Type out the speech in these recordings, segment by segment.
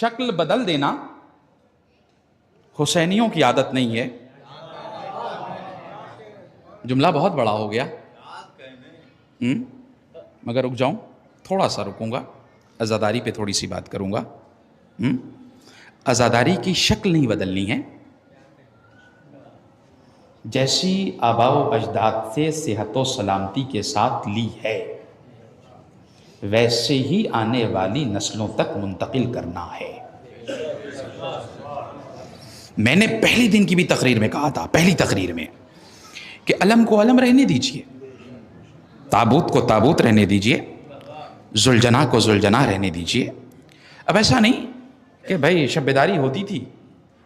شکل بدل دینا حسینیوں کی عادت نہیں ہے. جملہ بہت بڑا ہو گیا مگر رک جاؤں, تھوڑا سا رکوں گا, عزاداری پہ تھوڑی سی بات کروں گا. عزاداری کی شکل نہیں بدلنی ہے, جیسی آباء و اجداد سے صحت و سلامتی کے ساتھ لی ہے ویسے ہی آنے والی نسلوں تک منتقل کرنا ہے. میں نے پہلے دن کی بھی تقریر میں کہا تھا, پہلی تقریر میں, کہ علم کو علم رہنے دیجئے, تابوت کو تابوت رہنے دیجئے, زلجنا کو زلجنا رہنے دیجئے. اب ایسا نہیں کہ بھائی شب بیداری ہوتی تھی,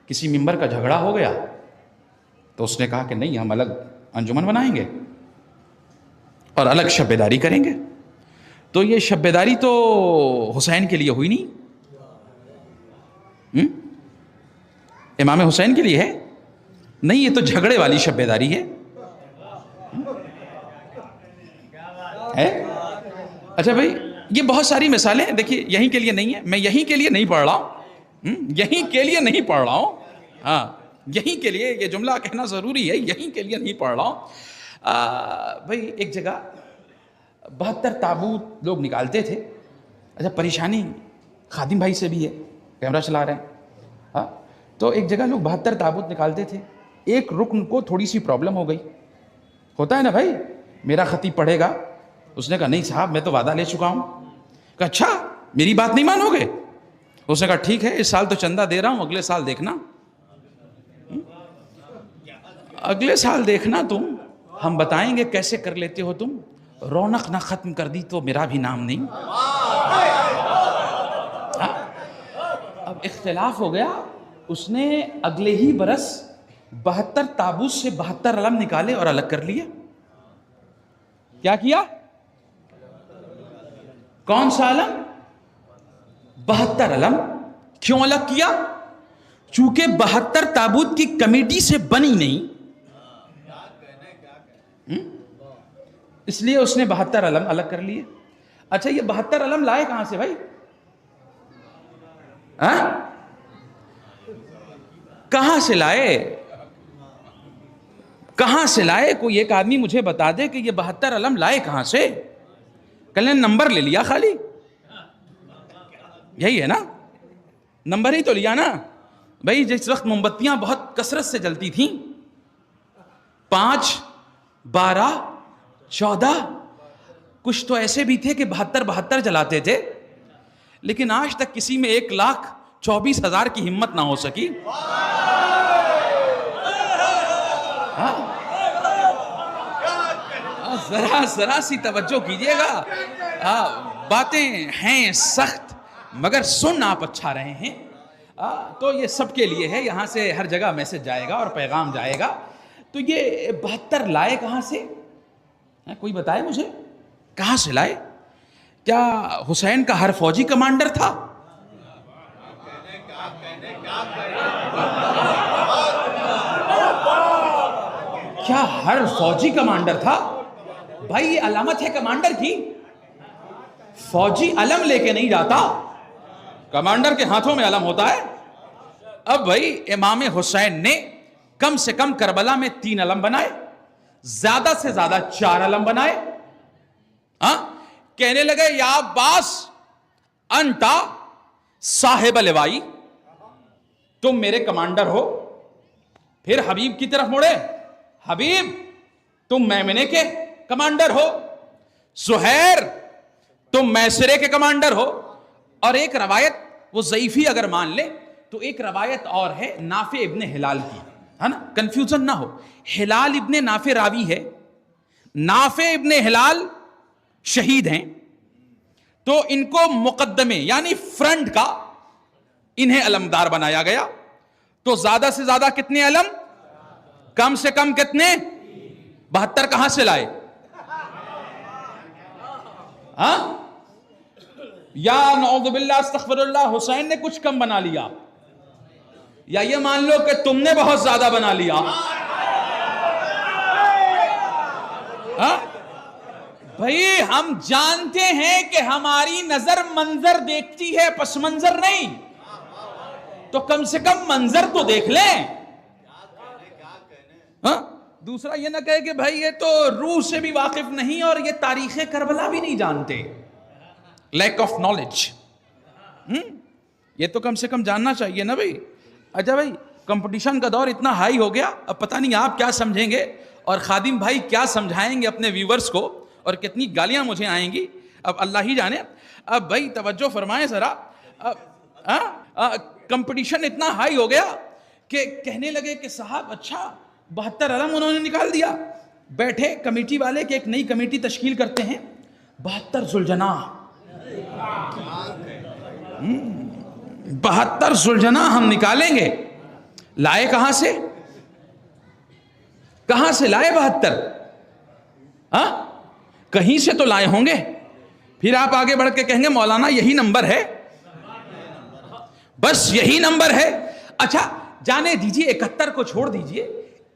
کسی ممبر کا جھگڑا ہو گیا تو اس نے کہا کہ نہیں ہم الگ انجمن بنائیں گے اور الگ شب بیداری کریں گے. تو یہ شب بیداری تو حسین کے لیے ہوئی نہیں, امام حسین کے لیے ہے نہیں, یہ تو جھگڑے والی شب بیداری ہے. اچھا بھائی, یہ بہت ساری مثالیں ہیں, دیکھیے یہیں کے لیے نہیں ہے, میں یہیں کے لیے نہیں پڑھ رہا ہوں, یہیں کے لیے نہیں پڑھ رہا ہوں, ہاں یہیں کے لیے یہ جملہ کہنا ضروری ہے, یہیں کے لیے نہیں پڑھ رہا ہوں. بھائی ایک جگہ 72 تابوت لوگ نکالتے تھے. اچھا پریشانی خادم بھائی سے بھی ہے, کیمرہ چلا رہے ہیں, ہاں تو ایک جگہ لوگ 72 تابوت نکالتے تھے, ایک رکن کو تھوڑی سی پرابلم ہو گئی. ہوتا ہے نا بھائی, میرا خطیب پڑھے گا, اس نے کہا نہیں صاحب میں تو وعدہ لے چکا ہوں. کہا اچھا میری بات نہیں مانو گے؟ اس نے کہا ٹھیک ہے اس سال تو چندہ دے رہا ہوں, اگلے سال دیکھنا, اگلے سال دیکھنا تم, ہم بتائیں گے کیسے کر لیتے ہو تم. رونق نہ ختم کر دی تو میرا بھی نام نہیں. اب اختلاف ہو گیا, اس نے اگلے ہی برس 72 تابوت سے 72 علم نکالے اور الگ کر لیے. کیا کیا؟ کون سا علم؟ 72 علم. کیوں الگ کیا؟ چونکہ 72 تابوت کی کمیٹی سے بنی نہیں, اس لیے اس نے 72 علم الگ کر لیے. اچھا یہ 72 علم لائے کہاں سے بھائی؟ کہاں سے لائے؟ کہاں سے لائے؟ کوئی ایک آدمی مجھے بتا دے کہ یہ 72 علم لائے کہاں سے. کل نے نمبر لے لیا خالی, یہی ہے نا, نمبر ہی تو لیا نا بھائی. جس وقت موم بتیاں بہت کثرت سے جلتی تھیں, 5 12 14, کچھ تو ایسے بھی تھے کہ 72 جلاتے تھے, لیکن آج تک کسی میں 1,24,000 کی ہمت نہ ہو سکی. ذرا سی توجہ کیجئے گا, باتیں ہیں سخت مگر سن آپ اچھا رہے ہیں. تو یہ سب کے لیے ہے, یہاں سے ہر جگہ میسج جائے گا اور پیغام جائے گا. تو یہ 72 لائے کہاں سے؟ کوئی بتائے مجھے کہاں سے لائے؟ کیا حسین کا ہر فوجی کمانڈر تھا؟ کیا ہر فوجی کمانڈر تھا؟ بھائی یہ علامت ہے کمانڈر کی, فوجی علم لے کے نہیں جاتا, کمانڈر کے ہاتھوں میں علم ہوتا ہے. اب بھائی امام حسین نے کم سے کم کربلا میں 3 علم بنائے, زیادہ سے زیادہ 4 علم بنائے. کہنے لگے یا عباس انتا صاحب لوائی, تم میرے کمانڈر ہو. پھر حبیب کی طرف مڑے, حبیب تم میمنے کے کمانڈر ہو. زہیر تم میسرے کے کمانڈر ہو. اور ایک روایت وہ ضعیفی اگر مان لے تو ایک روایت اور ہے نافع ابن ہلال کی, ہے نا, کنفیوژن نہ ہو. ہلال ابن نافع راوی ہے, نافع ابن ہلال شہید ہیں, تو ان کو مقدمے یعنی فرنٹ کا انہیں علمدار بنایا گیا. تو زیادہ سے زیادہ کتنے علم؟ کم سے کم کتنے؟ 72 کہاں سے لائے؟ یا نعوذ باللہ استغفر اللہ, حسین نے کچھ کم بنا لیا, یا یہ مان لو کہ تم نے بہت زیادہ بنا لیا. بھئی ہم جانتے ہیں کہ ہماری نظر منظر دیکھتی ہے, پس منظر نہیں. تو کم سے کم منظر تو دیکھ لیں. ہاں دوسرا یہ نہ کہے کہ بھائی یہ تو روح سے بھی واقف نہیں اور یہ تاریخ کربلا بھی نہیں جانتے. Lack of knowledge. یہ تو کم سے کم جاننا چاہیے نا بھائی. اچھا بھائی کمپٹیشن کا دور اتنا ہائی ہو گیا, اب پتہ نہیں آپ کیا سمجھیں گے اور خادم بھائی کیا سمجھائیں گے اپنے ویورز کو, اور کتنی گالیاں مجھے آئیں گی, اب اللہ ہی جانے. اب بھائی توجہ فرمائیں ذرا. کمپٹیشن اتنا ہائی ہو گیا کہ کہنے لگے کہ صاحب اچھا 72 علم انہوں نے نکال دیا. بیٹھے کمیٹی والے کہ ایک نئی کمیٹی تشکیل کرتے ہیں, 72 ذوالجناح. 72 ذوالجناح ہم نکالیں گے. لائے کہاں سے؟ کہاں سے لائے 72؟ کہیں سے تو لائے ہوں گے. پھر آپ آگے بڑھ کے کہیں گے مولانا یہی نمبر ہے, بس یہی نمبر ہے. اچھا جانے دیجئے 71 کو چھوڑ دیجئے,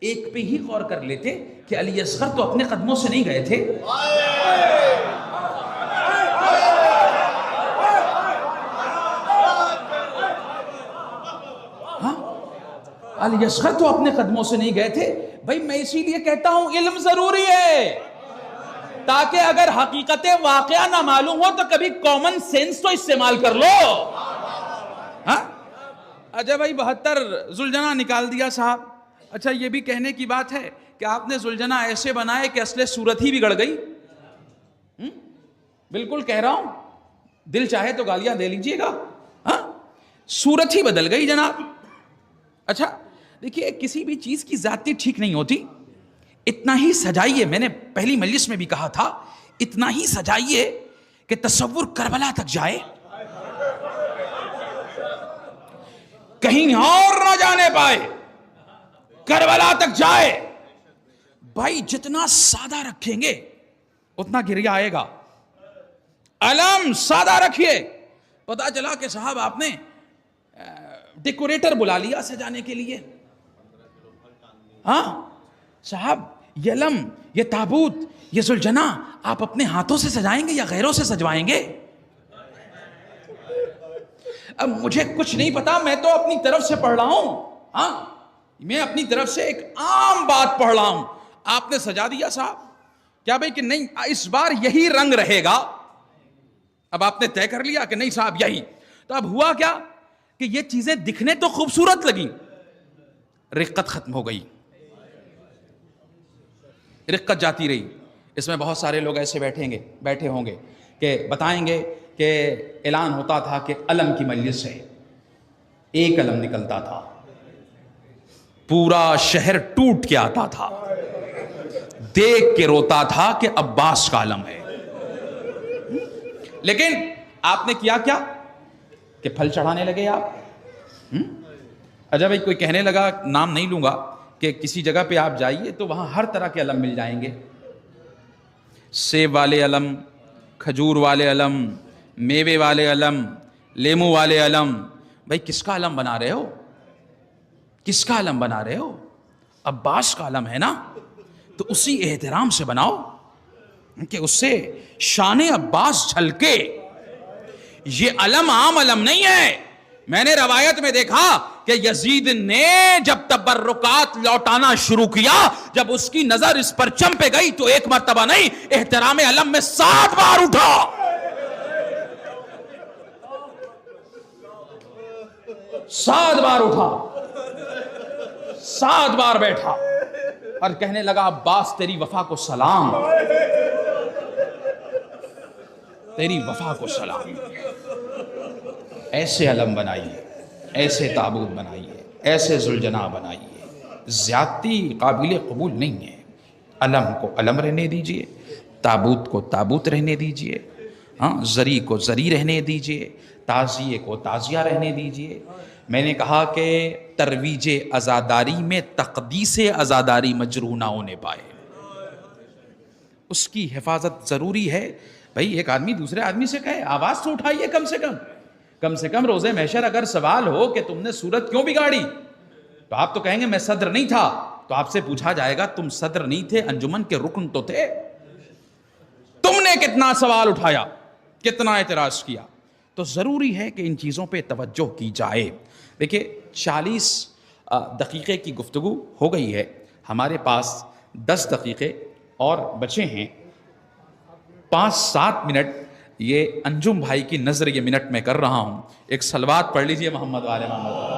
ایک پہ ہی غور کر لیتے کہ علی اصغر تو اپنے قدموں سے نہیں گئے تھے. علی اصغر تو اپنے قدموں سے نہیں گئے تھے. بھائی میں اسی لیے کہتا ہوں علم ضروری ہے, تاکہ اگر حقیقت واقعہ نہ معلوم ہو تو کبھی کامن سینس تو استعمال کر لو. اچھا بھائی 72 ذوالجناح نکال دیا صاحب. اچھا یہ بھی کہنے کی بات ہے کہ آپ نے ذوالجناح ایسے بنائے کہ اصل صورت ہی بگڑ گئی. بالکل کہہ رہا ہوں, دل چاہے تو گالیاں دے لیجئے گا, صورت ہی بدل گئی جناب. اچھا دیکھیے کسی بھی چیز کی ذاتی ٹھیک نہیں ہوتی, اتنا ہی سجائیے, میں نے پہلی مجلس میں بھی کہا تھا, اتنا ہی سجائیے کہ تصور کربلا تک جائے, کہیں اور نہ جانے پائے, کربلا تک جائے. بھائی جتنا سادہ رکھیں گے اتنا گریہ آئے گا. علم سادہ رکھیے. پتا چلا کہ صاحب آپ نے ڈیکوریٹر بلا لیا سجانے کے لیے. صاحب یہ علم, یہ تابوت, یہ ذوالجناح آپ اپنے ہاتھوں سے سجائیں گے یا غیروں سے سجوائیں گے؟ اب مجھے کچھ نہیں پتا, میں تو اپنی طرف سے پڑھ رہا ہوں. میں اپنی طرف سے ایک عام بات پڑھ رہا ہوں. آپ نے سجا دیا صاحب, کیا بھئی کہ نہیں اس بار یہی رنگ رہے گا. اب آپ نے طے کر لیا کہ نہیں صاحب یہی. تو اب ہوا کیا کہ یہ چیزیں دکھنے تو خوبصورت لگیں, رقت ختم ہو گئی, رقت جاتی رہی. اس میں بہت سارے لوگ ایسے بیٹھے ہوں گے کہ بتائیں گے کہ اعلان ہوتا تھا کہ علم کی مجلس سے ایک علم نکلتا تھا, پورا شہر ٹوٹ کے آتا تھا, دیکھ کے روتا تھا کہ عباس کا علم ہے. لیکن آپ نے کیا کہ پھل چڑھانے لگے آپ. اچھا بھائی کوئی کہنے لگا, نام نہیں لوں گا, کہ کسی جگہ پہ آپ جائیے تو وہاں ہر طرح کے علم مل جائیں گے. سیب والے علم, کھجور والے علم, میوے والے علم, لیمو والے علم. بھائی کس کا علم بنا رہے ہو؟ کس کا علم بنا رہے ہو؟ عباس کا علم ہے نا, تو اسی احترام سے بناؤ کہ اس سے شان عباس جھلکے. یہ علم عام علم نہیں ہے. میں نے روایت میں دیکھا کہ یزید نے جب تبرکات لوٹانا شروع کیا, جب اس کی نظر اس پرچم پہ گئی تو ایک مرتبہ نہیں, احترام علم میں 7 بار اٹھا. 7 بار اٹھا, 7 بار بیٹھا اور کہنے لگا عباس تیری وفا کو سلام, تیری وفا کو سلام. ایسے علم بنائیے, ایسے تابوت بنائیے, ایسے ذوالجناح بنائیے. زیادتی قابل قبول نہیں ہے. علم کو علم رہنے دیجئے, تابوت کو تابوت رہنے دیجئے, زری کو زری رہنے دیجئے, تعزیے کو تعزیہ رہنے دیجئے. میں نے کہا کہ ترویج عزاداری میں تقدیس عزاداری مجروح نہ ہونے پائے, اس کی حفاظت ضروری ہے. بھئی ایک آدمی دوسرے آدمی سے کہے, آواز تو اٹھائیے کم سے کم روزے محشر اگر سوال ہو کہ تم نے صورت کیوں بگاڑی, تو آپ تو کہیں گے میں صدر نہیں تھا, تو آپ سے پوچھا جائے گا تم صدر نہیں تھے, انجمن کے رکن تو تھے, تم نے کتنا سوال اٹھایا, کتنا اعتراض کیا. تو ضروری ہے کہ ان چیزوں پہ توجہ کی جائے. دیکھیے 40 دقیقے کی گفتگو ہو گئی ہے, ہمارے پاس 10 دقیقے اور بچے ہیں. 5-7 منٹ یہ انجم بھائی کی نظر یہ منٹ میں کر رہا ہوں. ایک صلوات پڑھ لیجئے محمد والے محمد.